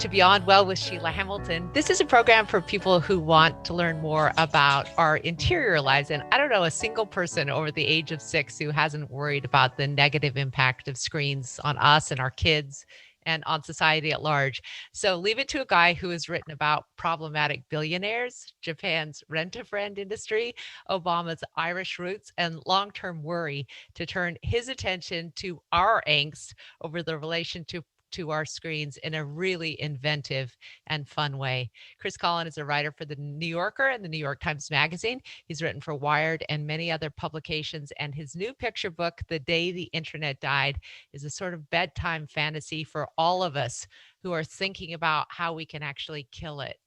to Beyond Well with Sheila Hamilton. This is a program for people who want to learn more about our interior lives. And I don't know a single person over the age of 6 who hasn't worried about the negative impact of screens on us and our kids and on society at large. So leave it to a guy who has written about problematic billionaires, Japan's rent-a-friend industry, Obama's Irish roots, and long-term worry to turn his attention to our angst over the relationship to our screens in a really inventive and fun way. Chris Collin is a writer for the New Yorker and the New York Times Magazine. He's written for Wired and many other publications, and his new picture book, The Day the Internet Died, is a sort of bedtime fantasy for all of us who are thinking about how we can actually kill it.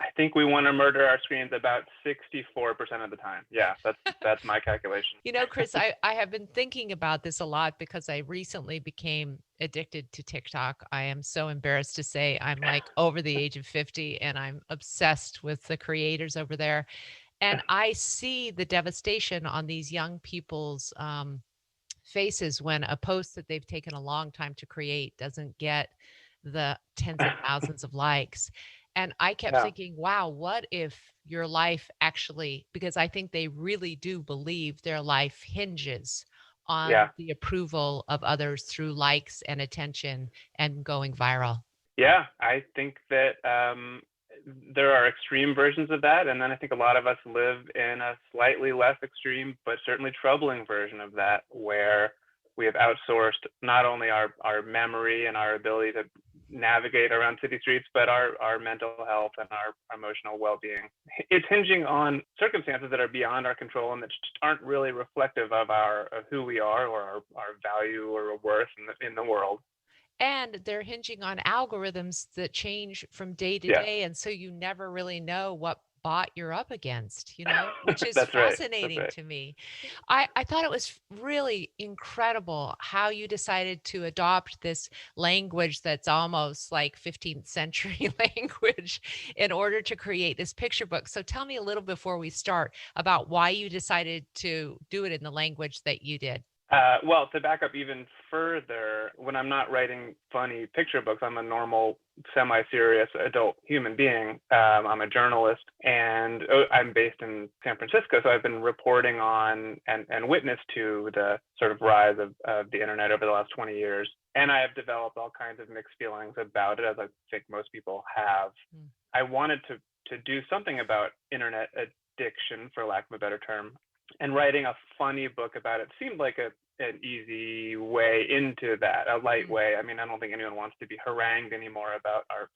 I think we want to murder our screens about 64% of the time. Yeah, that's my calculation. You know, Chris, I have been thinking about this a lot because I recently became addicted to TikTok. I am so embarrassed to say I'm like over the age of 50 and I'm obsessed with the creators over there. And I see the devastation on these young people's faces when a post that they've taken a long time to create doesn't get the tens of thousands of likes. And I kept thinking, wow, what if your life actually, because I think they really do believe their life hinges on the approval of others through likes and attention and going viral. Yeah, I think that there are extreme versions of that. And then I think a lot of us live in a slightly less extreme, but certainly troubling version of that, where we have outsourced not only our memory and our ability to navigate around city streets, but our mental health and our emotional well-being. It's hinging on circumstances that are beyond our control and that aren't really reflective of who we are or our value or worth in the world. And they're hinging on algorithms that change from day to day. And so you never really know what bot you're up against, which is fascinating to me. I thought it was really incredible how you decided to adopt this language that's almost like 15th century language in order to create this picture book. So tell me a little before we start about why you decided to do it in the language that you did. Well, to back up even further, when I'm not writing funny picture books, I'm a normal, semi-serious adult human being. I'm a journalist, and I'm based in San Francisco, so I've been reporting on and witness to the sort of rise of the internet over the last 20 years. And I have developed all kinds of mixed feelings about it, as I think most people have. I wanted to do something about internet addiction, for lack of a better term. And writing a funny book about it seemed like an easy way into that, a light way. I mean, I don't think anyone wants to be harangued anymore about our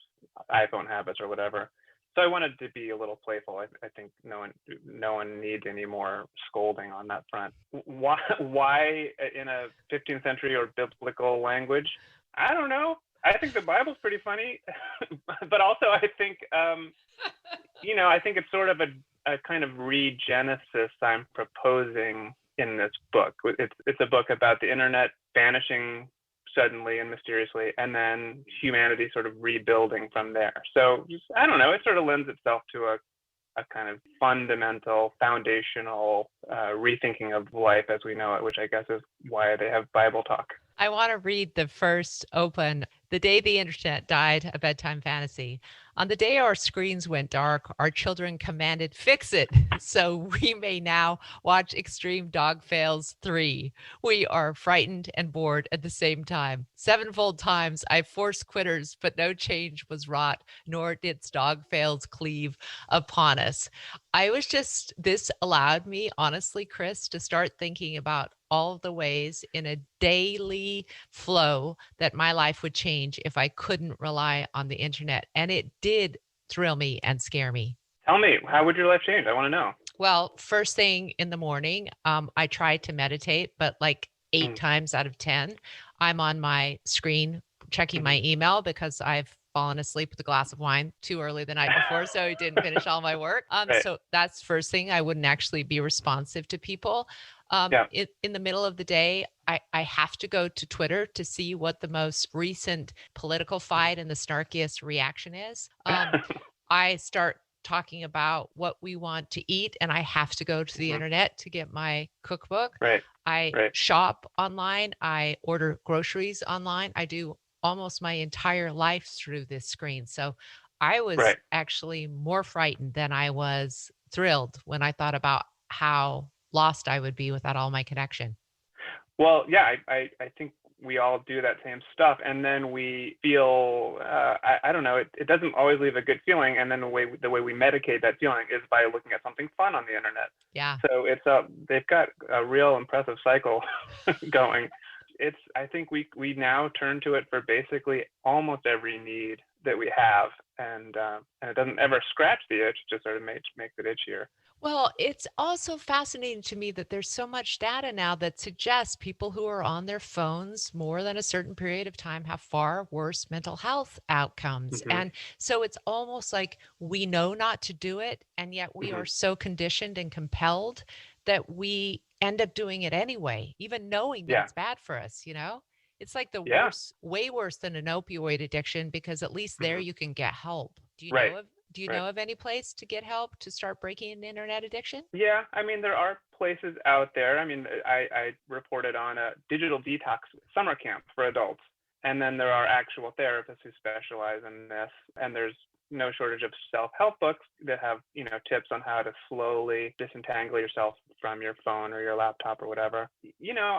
iPhone habits or whatever. So I wanted to be a little playful. I think no one needs any more scolding on that front. Why in a 15th century or biblical language? I don't know. I think the Bible's pretty funny, but also I think, I think it's sort of a kind of regenesis I'm proposing in this book. It's a book about the internet vanishing suddenly and mysteriously, and then humanity sort of rebuilding from there. So I don't know, it sort of lends itself to a kind of fundamental, foundational rethinking of life as we know it, which I guess is why they have Bible talk. I want to read the first open, The Day the Internet Died, a bedtime fantasy. On the day our screens went dark, our children commanded, "Fix it," so we may now watch Extreme Dog Fails 3. We are frightened and bored at the same time. 7-fold times I forced quitters, but no change was wrought, nor did dog fails cleave upon us. This allowed me, honestly, Chris, to start thinking about all of the ways in a daily flow that my life would change if I couldn't rely on the internet. And it did thrill me and scare me. Tell me, how would your life change? I want to know. Well, first thing in the morning, I try to meditate, but like 8 times out of 10, I'm on my screen checking my email because I've fallen asleep with a glass of wine too early the night before, so I didn't finish all my work. So that's first thing. I wouldn't actually be responsive to people. In the middle of the day, I have to go to Twitter to see what the most recent political fight and the snarkiest reaction is. I start talking about what we want to eat, and I have to go to the internet to get my cookbook. I shop online. I order groceries online. I do almost my entire life through this screen. So I was Right. actually more frightened than I was thrilled when I thought about how lost I would be without all my connection. Well, yeah, I think we all do that same stuff, and then we feel I don't know. It doesn't always leave a good feeling, and then the way we medicate that feeling is by looking at something fun on the internet. Yeah. So it's they've got a real impressive cycle going. It's I think we now turn to it for basically almost every need that we have, and it doesn't ever scratch the itch; it just sort of makes it itchier. Well, it's also fascinating to me that there's so much data now that suggests people who are on their phones more than a certain period of time have far worse mental health outcomes. Hmm. And so it's almost like we know not to do it, and yet we Hmm. are so conditioned and compelled that we end up doing it anyway, even knowing that Yeah, it's bad for us, you know? It's like the yeah. worst, way worse than an opioid addiction because at least there Hmm. you can get help. Right, Do you right. know of any place to get help to start breaking an internet addiction? Yeah, I mean, there are places out there. I mean, I reported on a digital detox summer camp for adults. And then there are actual therapists who specialize in this. And there's no shortage of self-help books that have, tips on how to slowly disentangle yourself from your phone or your laptop or whatever.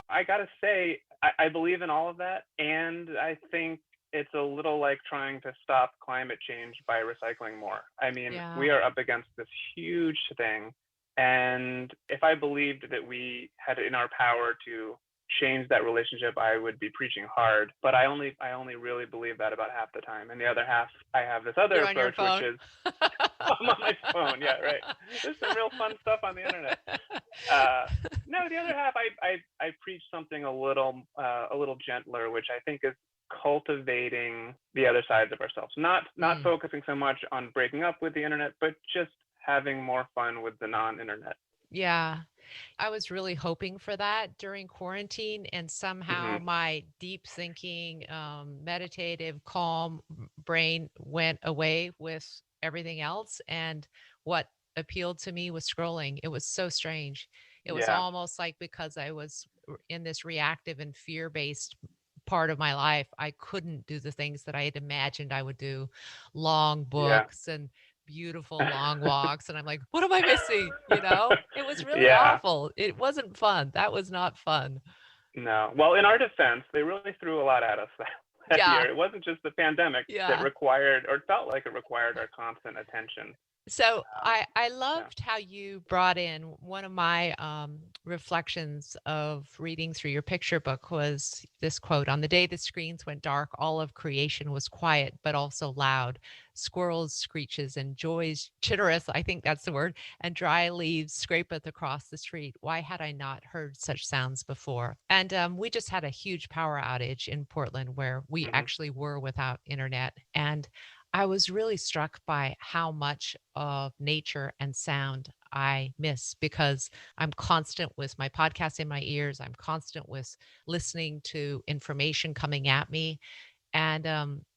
I got to say, I believe in all of that. And I think it's a little like trying to stop climate change by recycling more. I mean, we Yeah. are up against this huge thing. And if I believed that we had it in our power to change that relationship, I would be preaching hard. But I only really believe that about half the time. And the other half, I have this other You're on your approach, which phone. is I'm on my phone. Yeah, right. There's some real fun stuff on the internet. Uh, no, the other half, I preach something a little gentler, which I think is cultivating the other sides of ourselves. Not Mm, focusing so much on breaking up with the internet, but just having more fun with the non-internet. yeah. I was really hoping for that during quarantine, and somehow Hmm. my deep thinking, meditative, calm brain went away with everything else. And what appealed to me was scrolling. It was so strange. It was Yeah, almost like because I was in this reactive and fear based part of my life, I couldn't do the things that I had imagined I would do, long yeah. books and beautiful long walks, and I'm like, "What am I missing?" You know? It was really Yeah. awful. It wasn't fun. That was not fun. No. Well, in our defense, they really threw a lot at us that Yeah, year. It wasn't just the pandemic that yeah. required or felt like it required our constant attention. So Um, I yeah. loved how you brought in one of my reflections of reading through your picture book was this quote: "On the day the screens went dark, all of creation was quiet, but also loud. Squirrels screeches and joys chittereth, I think that's the word, and dry leaves scrapeth across the street. Why had I not heard such sounds before?" And we just had a huge power outage in Portland where we Hmm. actually were without internet. And I was really struck by how much of nature and sound I miss because I'm constant with my podcast in my ears. I'm constant with listening to information coming at me and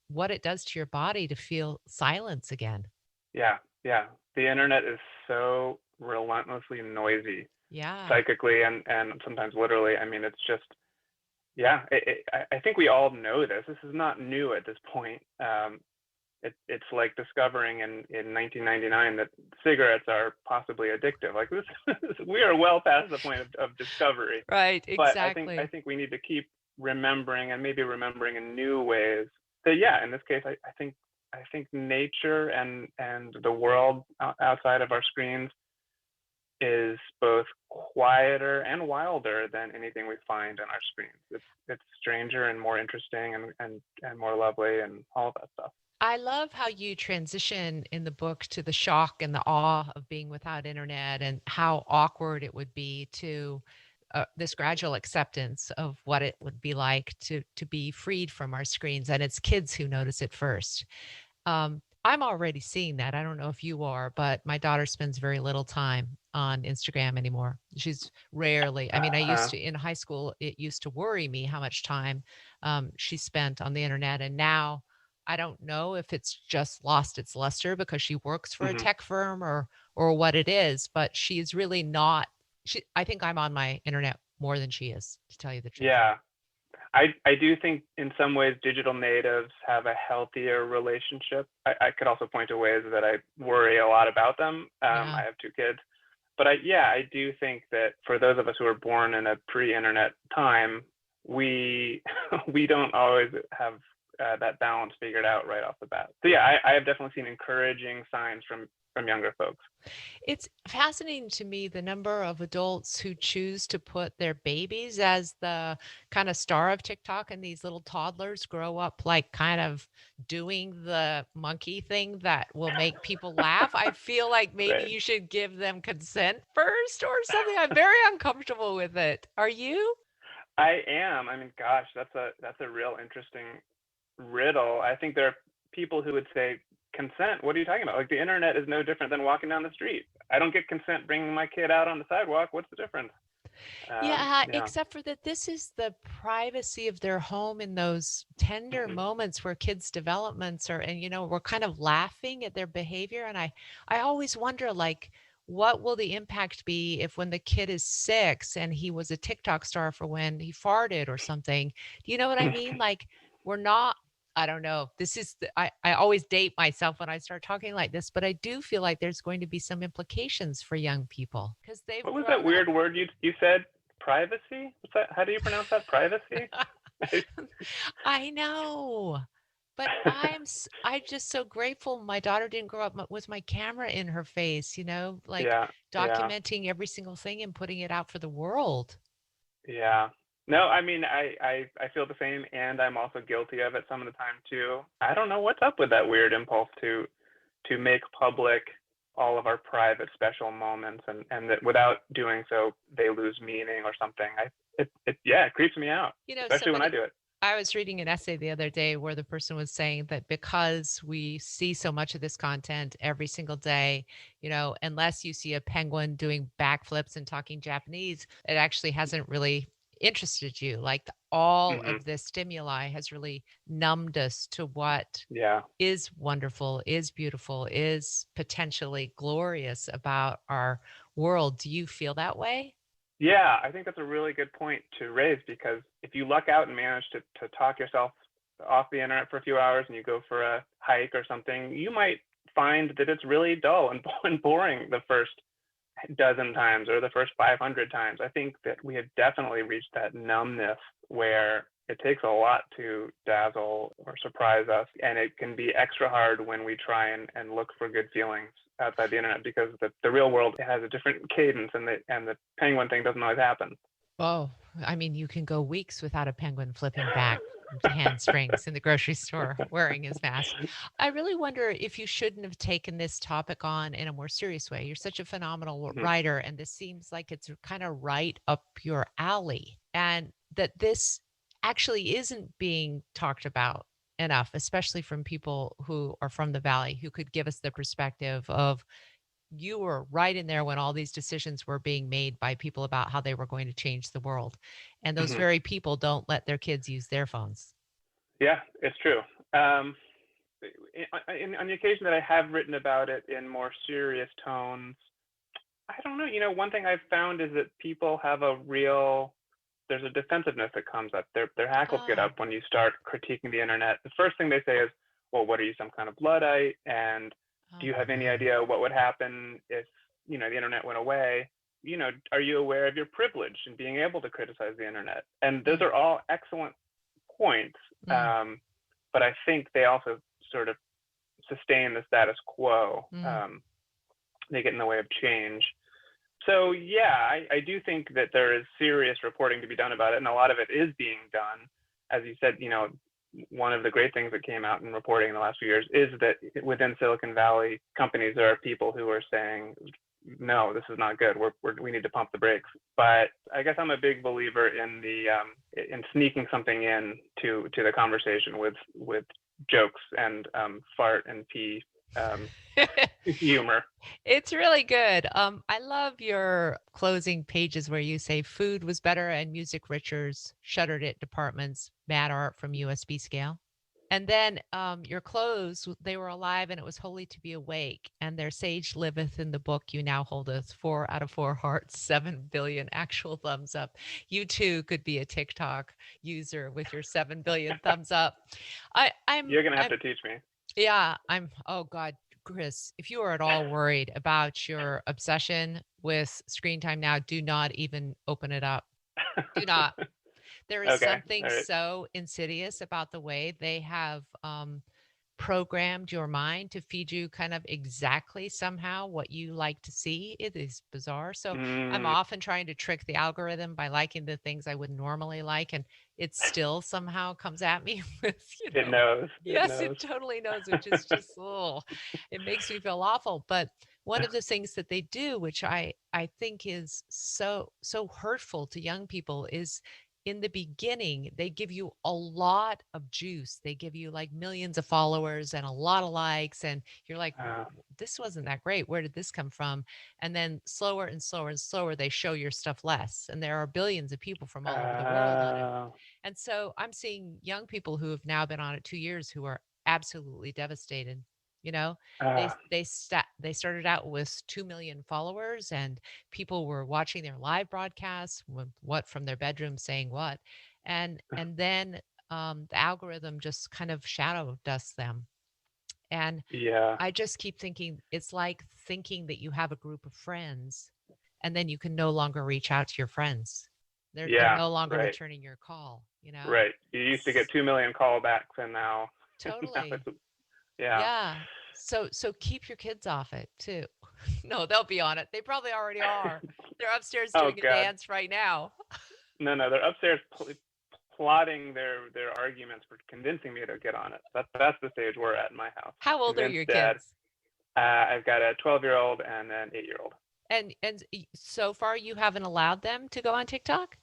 what it does to your body to feel silence again. Yeah. Yeah. The internet is so relentlessly noisy, Yeah. psychically and sometimes literally. I mean, it's just yeah. I think we all know this. This is not new at this point. It's like discovering in 1999 that cigarettes are possibly addictive. Like this, we are well past the point of discovery. Right. But I Exactly. think we need to keep remembering and maybe remembering in new ways. That yeah, in this case, I think nature and the world outside of our screens is both quieter and wilder than anything we find on our screens. It's stranger and more interesting and more lovely and all of that stuff. I love how you transition in the book to the shock and the awe of being without internet and how awkward it would be to this gradual acceptance of what it would be like to be freed from our screens. And it's kids who notice it first. I'm already seeing that. I don't know if you are, but my daughter spends very little time on Instagram anymore. She's rarely. I mean, I used Uh-huh. to in high school. It used to worry me how much time she spent on the internet, and now I don't know if it's just lost its luster because she works for a Hmm. tech firm or what it is. But she's really not. I think I'm on my internet more than she is, to tell you the truth. Yeah. I do think in some ways digital natives have a healthier relationship. I could also point to ways that I worry a lot about them. Yeah. I have 2 kids, but I do think that for those of us who were born in a pre-internet time, we we don't always have that balance figured out right off the bat. So yeah, I have definitely seen encouraging signs from younger folks. It's fascinating to me the number of adults who choose to put their babies as the kind of star of TikTok, and these little toddlers grow up like kind of doing the monkey thing that will make people laugh. I feel like maybe Right. you should give them consent first or something. I'm very uncomfortable with it. Are you? I am. I mean, gosh, that's a real interesting riddle. I think there are people who would say consent. What are you talking about? Like the internet is no different than walking down the street. I don't get consent bringing my kid out on the sidewalk. What's the difference? Yeah, Yeah. except for that this is the privacy of their home in those tender Hmm. moments where kids' developments are, and we're kind of laughing at their behavior. And I always wonder, like, what will the impact be if when the kid is 6 and he was a TikTok star for when he farted or something? Do you know what I mean? Like, we're not, I don't know. This is I always date myself when I start talking like this, but I do feel like there's going to be some implications for young people because they've What was that grown up. weird word you said? Privacy? What's that? How do you pronounce that? Privacy? I know, but I'm just so grateful my daughter didn't grow up with my camera in her face, like Yeah. Yeah. documenting every single thing and putting it out for the world. Yeah. No, I mean, I feel the same, and I'm also guilty of it some of the time too. I don't know what's up with that weird impulse to make public all of our private special moments, and that without doing so they lose meaning or something. It creeps me out, especially when I Somebody do it. I was reading an essay the other day where the person was saying that because we see so much of this content every single day, unless you see a penguin doing backflips and talking Japanese, it actually hasn't really interested you. Like all Hmm. of this stimuli has really numbed us to what Yeah. is wonderful, is beautiful, is potentially glorious about our world. Do you feel that way? Yeah, I think that's a really good point to raise, because if you luck out and manage to talk yourself off the internet for a few hours and you go for a hike or something, you might find that it's really dull and and boring the first dozen times or the first 500 times. I think that we have definitely reached that numbness where it takes a lot to dazzle or surprise us. And it can be extra hard when we try and look for good feelings outside the internet, because the real world has a different cadence, and the penguin thing doesn't always happen. Oh, I mean, you can go weeks without a penguin flipping back handsprings in the grocery store wearing his mask. I really wonder if you shouldn't have taken this topic on in a more serious way. You're such a phenomenal Mhm. writer, and this seems like it's kind of right up your alley, and that this actually isn't being talked about enough, especially from people who are from the Valley who could give us the perspective of you were right in there when all these decisions were being made by people about how they were going to change the world. And those Mhm. very people don't let their kids use their phones. Yeah, it's true. Um, on the occasion that I have written about it in more serious tones, I don't know. One thing I've found is that people have there's a defensiveness that comes up. Their hackles get Ah, up when you start critiquing the internet. The first thing they say is, "Well, what are you, some kind of Luddite? And do oh you have any my. idea what would happen if the internet went away? Are you aware of your privilege in being able to criticize the internet?" And those Mm, are all excellent points. mm, But I think they also sort of sustain the status quo. mm. They get in the way of change. So yeah, I do think that there is serious reporting to be done about it, and a lot of it is being done. As you said, one of the great things that came out in reporting in the last few years is that within Silicon Valley companies, there are people who are saying, no, this is not good. We need to pump the brakes. But I guess I'm a big believer in in sneaking something in to the conversation with jokes and fart and pee humor. It's really good. I love your closing pages where you say food was better and music richer, shuttered it departments, mad art from USB scale. And then your clothes, they were alive and it was holy to be awake. And their sage liveth in the book you now holdeth 4 out of 4 hearts, 7 billion actual thumbs up. You too could be a TikTok user with your 7 billion thumbs up. You're going to have to teach me. Yeah, oh God, Chris, if you are at all worried about your obsession with screen time now, do not even open it up. Do not. There is something so insidious about the way they have programmed your mind to feed you kind of exactly somehow what you like to see. It is bizarre. So I'm often trying to trick the algorithm by liking the things I would normally like, and it still somehow comes at me with, It knows. Yes, it totally knows, which is just, it makes me feel awful. But one of the things that they do, which I think is so hurtful to young people, is in the beginning, they give you a lot of juice. They give you like millions of followers and a lot of likes. And you're like, this wasn't that great. Where did this come from? And then slower and slower and slower, they show your stuff less. And there are billions of people from all over the world on it. And so I'm seeing young people who have now been on it 2 years who are absolutely devastated. They started out with 2 million followers, and people were watching their live broadcasts, what from their bedroom saying what, and then the algorithm just kind of shadow dusts them. And I just keep thinking it's like thinking that you have a group of friends, and then you can no longer reach out to your friends. They're no longer returning your call. Right. You used to get 2 million callbacks, and now totally. Yeah. So keep your kids off it too. No, they'll be on it. They probably already are. They're upstairs doing a dance right now. No, they're upstairs plotting their arguments for convincing me to get on it. That's the stage we're at in my house. How old are your kids? I've got a 12-year-old and an 8-year-old. And so far you haven't allowed them to go on TikTok?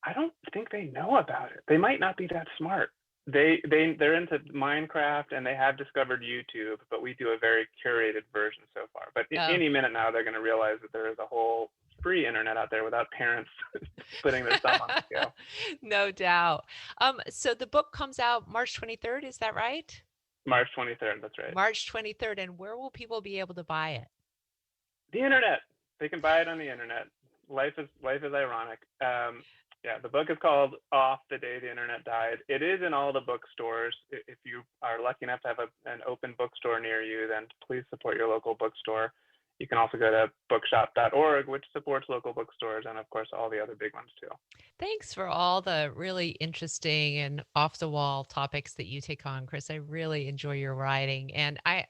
I don't think they know about it. They might not be that smart. They're into Minecraft, and they have discovered YouTube, but we do a very curated version so far. But any minute now, they're going to realize that there is a whole free internet out there without parents putting their thumb on the scale. No doubt. So the book comes out March 23rd. Is that right? March 23rd. That's right. March 23rd. And where will people be able to buy it? The internet. They can buy it on the internet. Life is ironic. Yeah, the book is called Off the Day the Internet Died. It is in all the bookstores. If you are lucky enough to have an open bookstore near you, then please support your local bookstore. You can also go to bookshop.org, which supports local bookstores, and of course, all the other big ones too. Thanks for all the really interesting and off-the-wall topics that you take on, Chris. I really enjoy your writing, and I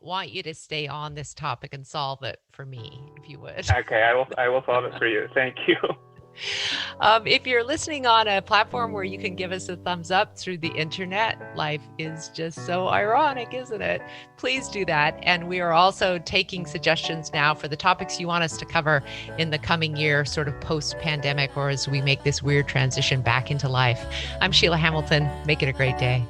want you to stay on this topic and solve it for me, if you would. Okay, I will solve it for you. Thank you. If you're listening on a platform where you can give us a thumbs up through the internet, life is just so ironic, isn't it? Please do that. And we are also taking suggestions now for the topics you want us to cover in the coming year, sort of post-pandemic, or as we make this weird transition back into life. I'm Sheila Hamilton. Make it a great day.